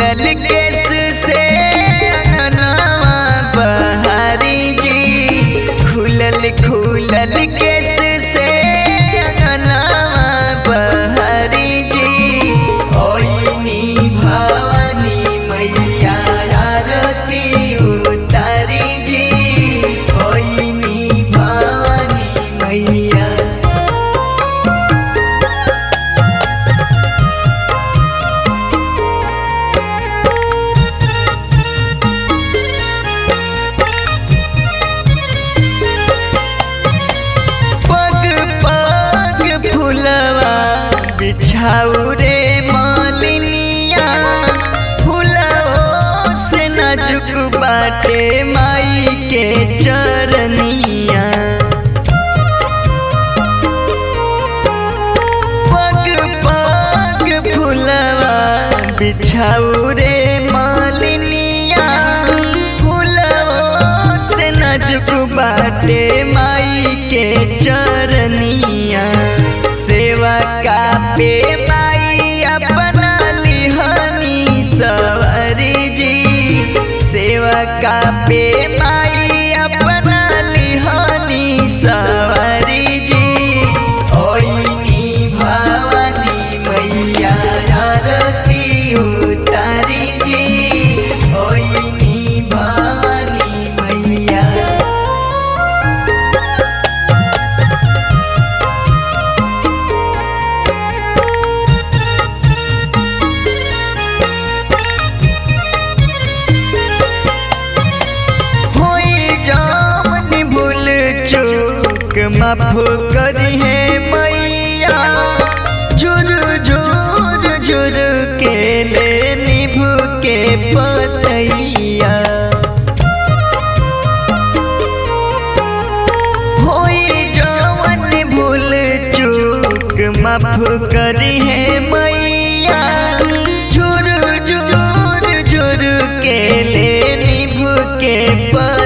खुलल केस से अंगनवा बहारी जी, खुलल केस से अंगनवा बहारी जी। ओइनी भवानी मैया आरती उतारी जी, ओइनी भवानी मैया। बिछाऊ रे मालिनिया, फूलों से नाजुक बाटे माई के चरनिया। पग पग फूलवा बिछाऊ रे मालिनिया, फूलों से नाजुक बाटे माई के चरनिया। सेवा का पे माई अपना लिहानी सवारी जी, सेवा का पे माई अपना लिहानी सवारी जी। ओइनी भवानी मैया आरती उतारी जी, ओइनी भवानी मैया। माफ करी है मैया, झुर झुर झुर के ले निभ के पतैया। होई जवन भूल चूक माफ करी है मैया, झुर झुर झुर के ले निभ के पतैया।